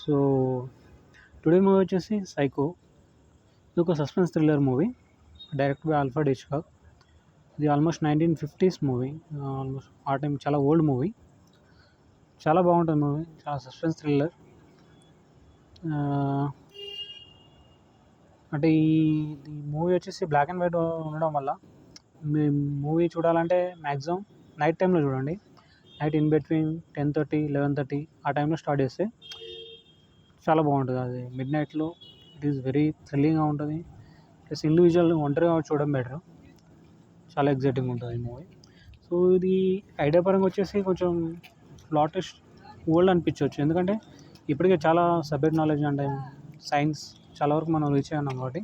So today movie వచ్చేసి psycho. ఇది ఒక suspense thriller movie direct by Alfred Hitchcock. ఇది ఆల్మోస్ట్ 1950s మూవీ. ఆల్మోస్ట్ ఆ టైం చాలా ఓల్డ్ మూవీ. చాలా బాగుంటుంది మూవీ, చాలా సస్పెన్స్ థ్రిల్లర్. అంటే ఈ మూవీ వచ్చేసి బ్లాక్ అండ్ వైట్ ఉండడం వల్ల మీ మూవీ చూడాలంటే మ్యాక్సిమం నైట్ టైంలో చూడండి. నైట్ ఇన్ బిట్వీన్ 10:30, 11:30 ఆ టైంలో స్టార్ట్ చేస్తే చాలా బాగుంటుంది. అది మిడ్ నైట్లో ఇట్ ఈస్ వెరీ థ్రిల్లింగ్గా ఉంటుంది. ప్లస్ ఇండివిజువల్ ఒంటరిగా చూడడం బెటర్. చాలా ఎగ్జైటింగ్ ఉంటుంది ఈ మూవీ. సో ఇది ఐడియా పరంగా వచ్చేసి కొంచెం ప్లాటిస్ట్ ఓల్డ్ అనిపించవచ్చు, ఎందుకంటే ఇప్పటికే చాలా సబ్జెక్ట్ నాలెడ్జ్ అంటే సైన్స్ చాలా వరకు మనం రీచ్ అయ్యాం కాబట్టి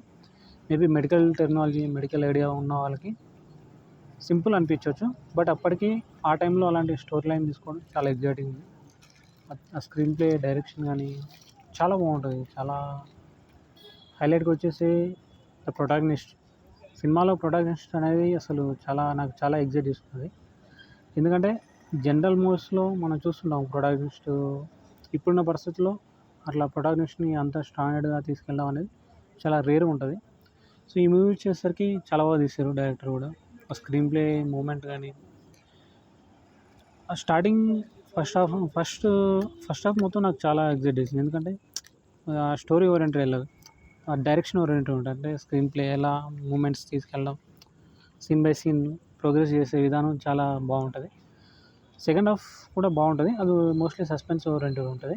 maybe medical technology, medical idea ఉన్న వాళ్ళకి సింపుల్ అనిపించవచ్చు. బట్ అప్పటికి ఆ టైంలో అలాంటి స్టోరీ లైన్ తీసుకోవడం చాలా ఎగ్జైటింగ్ ఉంది. ఆ స్క్రీన్ ప్లే, డైరెక్షన్ కానీ చాలా బాగుంటుంది. చాలా హైలైట్గా వచ్చేసి ద ప్రొటాగనిస్ట్. సినిమాలో ప్రొటాగనిస్ట్ అనేది అసలు నాకు చాలా ఎగ్జైట్ చేస్తుంది. ఎందుకంటే జనరల్ మూవీస్లో మనం చూస్తుంటాం ప్రొటాగనిస్ట్ ఇప్పుడున్న పరిస్థితుల్లో అట్లా ప్రొటాగనిస్ట్ని అంత స్టాండర్డ్గా తీసుకెళ్ళడం అనేది చాలా రేర్గా ఉంటుంది. సో ఈ మూవీ వచ్చేసరికి చాలా బాగా తీశారు డైరెక్టర్ కూడా. ఆ స్క్రీన్ ప్లే మూమెంట్ కానీ, ఆ స్టార్టింగ్ ఫస్ట్ హాఫ్ మొత్తం నాకు చాలా ఎగ్జైట్ చేసింది. ఎందుకంటే ఆ స్టోరీ ఓరియంటెడ్ వెళ్ళదు, ఆ డైరెక్షన్ ఓరియంటెడ్ ఉంటుంది. అంటే స్క్రీన్ ప్లే ఎలా మూమెంట్స్ తీసుకెళ్ళడం, సీన్ బై సీన్ ప్రోగ్రెస్ చేసే విధానం చాలా బాగుంటుంది. సెకండ్ హాఫ్ కూడా బాగుంటుంది, అది మోస్ట్లీ సస్పెన్స్ ఓరియంటెడ్ ఉంటుంది.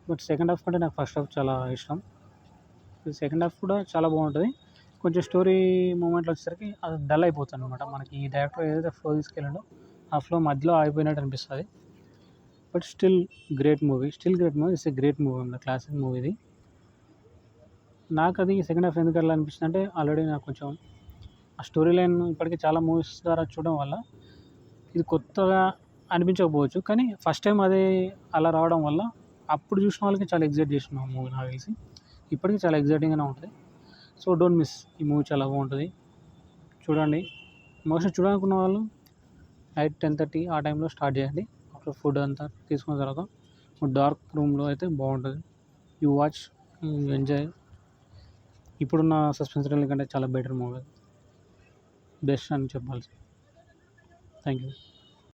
బట్ సెకండ్ హాఫ్ కంటే నాకు ఫస్ట్ హాఫ్ చాలా ఇష్టం. సెకండ్ హాఫ్ కూడా చాలా బాగుంటుంది. కొంచెం స్టోరీ మూమెంట్లో వచ్చేసరికి అది డల్ అయిపోతుంది అనమాట. మనకి ఈ డైరెక్టర్ ఏదైతే ఫ్లో తీసుకెళ్ళాడో ఆ ఫ్లో మధ్యలో ఆగిపోయినట్టు అనిపిస్తుంది. But still great movie. It's a great movie అన్నమాట, క్లాసిక్ మూవీ ఇది. నాకు అది సెకండ్ హాఫ్ ఎందుకు అట్లా అనిపిస్తుంది అంటే, ఆల్రెడీ నాకు కొంచెం ఆ స్టోరీ లైన్ ఇప్పటికీ చాలా మూవీస్ ద్వారా చూడడం వల్ల ఇది కొత్తగా అనిపించకపోవచ్చు, కానీ ఫస్ట్ టైం అదే అలా రావడం వల్ల అప్పుడు చూసిన వాళ్ళకి చాలా ఎగ్జైట్ చేసిన మూవీ నాకు తెలిసి. ఇప్పటికీ చాలా ఎగ్జైటింగ్గానే ఉంటుంది. సో డోంట్ మిస్, ఈ మూవీ చాలా బాగుంటుంది, చూడండి. మోస్ట్లీ చూడాలనుకున్న వాళ్ళు నైట్ 10:30 ఆ టైంలో స్టార్ట్ చేయండి. ఆఫ్టర్ ఫుడ్ అంతా తీసుకున్న తర్వాత డార్క్ రూమ్లో అయితే బాగుంటుంది. You watch, you enjoy. ఇప్పుడున్న సస్పెన్స్ థ్రిల్లర్ కంటే చాలా బెటర్ మూవీ, బెస్ట్ అని చెప్పాల్సి. Thank you.